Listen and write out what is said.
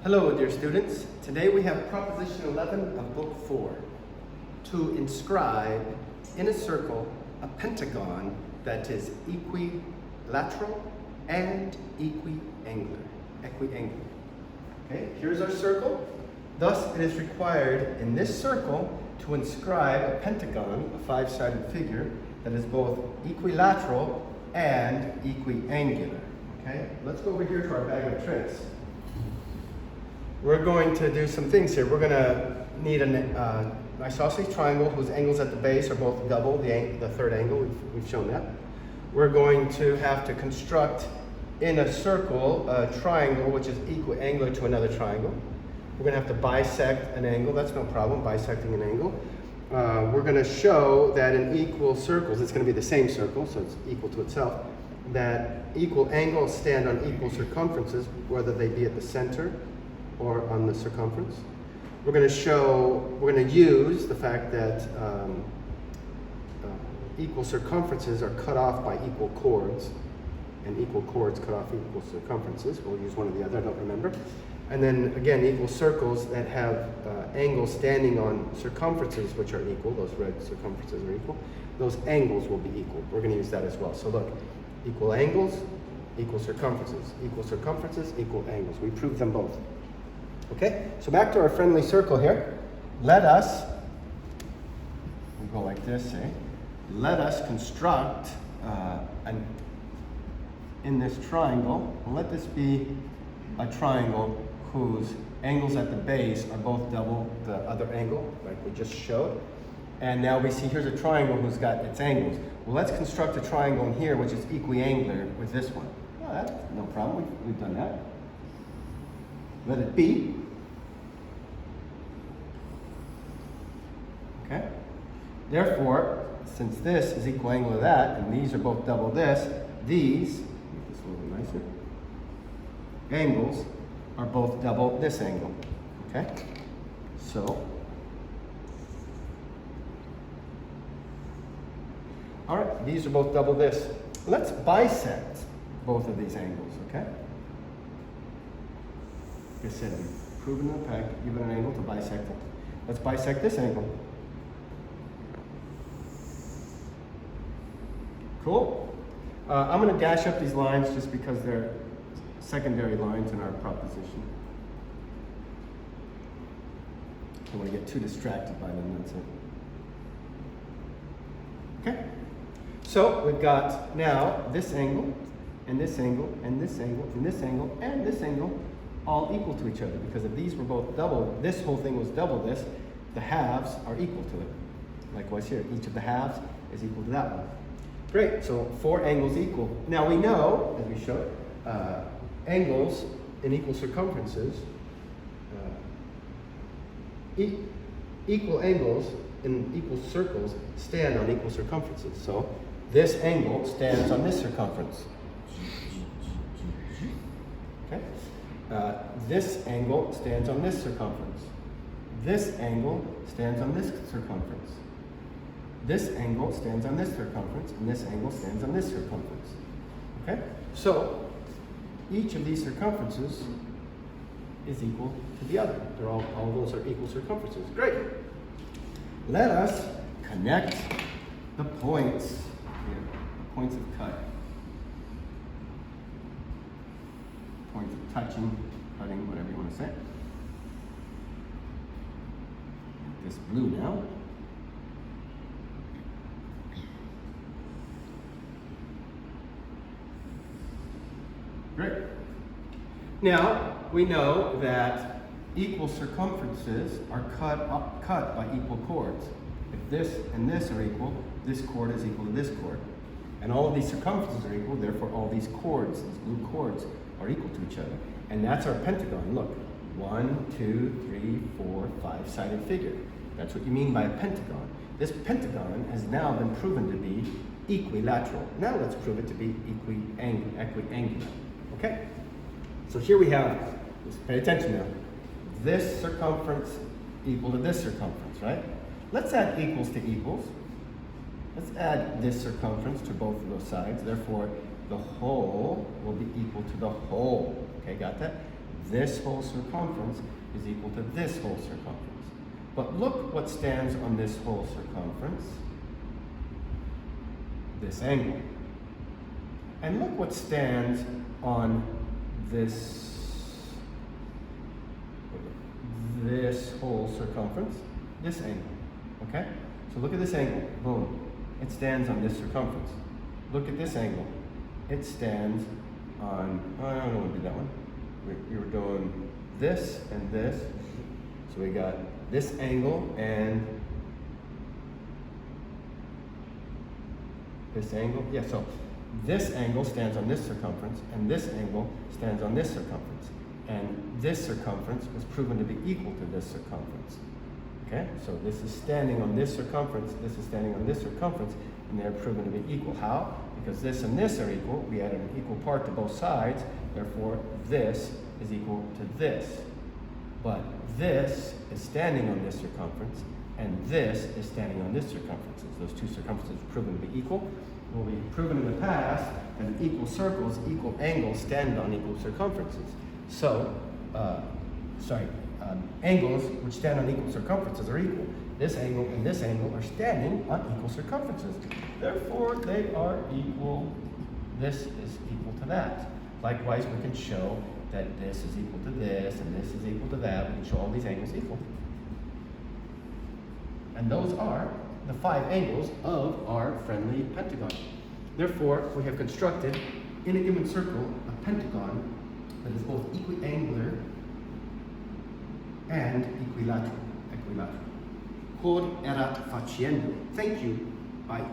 Hello, dear students. Today we have Proposition 11 of Book 4. To inscribe in a circle a pentagon that is equilateral and equiangular. Okay, here's our circle. Thus, it is required in this circle to inscribe a pentagon, a five-sided figure, that is both equilateral and equiangular. Okay, let's go over here to our bag of tricks. We're going to do some things here. We're going to need an isosceles triangle whose angles at the base are both double the third angle. We've shown that. We're going to have to construct in a circle a triangle which is equiangular to another triangle. We're going to have to bisect an angle. That's no problem, bisecting an angle. We're going to show that in equal circles, it's going to be the same circle, so it's equal to itself, that equal angles stand on equal circumferences, whether they be at the center or on the circumference. We're going to use the fact that equal circumferences are cut off by equal chords, and equal chords cut off equal circumferences. We'll use one or the other, I don't remember. And then again, equal circles that have angles standing on circumferences which are equal, those red circumferences are equal, those angles will be equal. We're going to use that as well. So look, equal angles, equal circumferences, equal angles. We proved them both. Okay, so back to our friendly circle here. Let us, we go like this, let us construct in this triangle, let this be a triangle whose angles at the base are both double the other angle, like we just showed. And now we see here's a triangle who's got its angles. Well, let's construct a triangle in here which is equiangular with this one. Well, that's no problem, we've done that. Let it be. Okay. Therefore, since this is equiangular to that, and these are both double this, these, make this a little nicer, angles are both double this angle. Okay? So, all right, these are both double this. Let's bisect both of these angles, okay? Like I said, we've proven in the pack, given an angle to bisect it. Let's bisect this angle. Cool. I'm going to dash up these lines just because they're secondary lines in our proposition. I don't want to get too distracted by them, that's it. Okay. So we've got now this angle, and this angle, and this angle, and this angle, and this angle, all equal to each other, because if these were both double, this whole thing was double this, the halves are equal to it. Likewise here, each of the halves is equal to that one. Great, so four angles equal. Now we know, as we showed, angles in equal circumferences, equal angles in equal circles stand on equal circumferences. So this angle stands on this circumference. Okay. This angle stands on this circumference. This angle stands on this circumference. This angle stands on this circumference, and this angle stands on this circumference. Okay? So each of these circumferences is equal to the other. They're all those are equal circumferences. Great. Let us connect the points here, the points of cut. Points of touching, cutting, whatever you want to say. This blue now. Great. Now, we know that equal circumferences are cut by equal chords. If this and this are equal, this chord is equal to this chord. And all of these circumferences are equal, therefore all these chords, these blue chords, are equal to each other. And that's our pentagon. Look, 1, 2, 3, 4, 5-sided figure. That's what you mean by a pentagon. This pentagon has now been proven to be equilateral. Now let's prove it to be equiangular. Okay? So here we have, just pay attention now, this circumference equal to this circumference, right? Let's add equals to equals. Let's add this circumference to both of those sides. Therefore, the whole will be equal to the whole. Okay, got that? this whole circumference is equal to this whole circumference. But look what stands on this whole circumference. This angle. And look what stands on this whole circumference, this angle, okay? So look at this angle, boom. It stands on this circumference. Look at this angle. It stands on, oh, I don't want to do that one. You were doing this and this. So we got this angle and this angle. Yeah, so this angle stands on this circumference and this angle stands on this circumference. And this circumference was proven to be equal to this circumference. Okay, so this is standing on this circumference, this is standing on this circumference, and they're proven to be equal. How? Because this and this are equal. We added an equal part to both sides, therefore this is equal to this. But this is standing on this circumference, and this is standing on this circumference. Those two circumferences are proven to be equal. Well, we've proven in the past that equal circles, equal angles stand on equal circumferences. So, angles which stand on equal circumferences are equal. This angle and this angle are standing on equal circumferences. Therefore, they are equal. This is equal to that. Likewise, we can show that this is equal to this and this is equal to that. We can show all these angles equal. And those are the 5 angles of our friendly pentagon. Therefore, we have constructed in a given circle a pentagon that is both equiangular and equilateral. Cod erat faciendo. Thank you. Bye.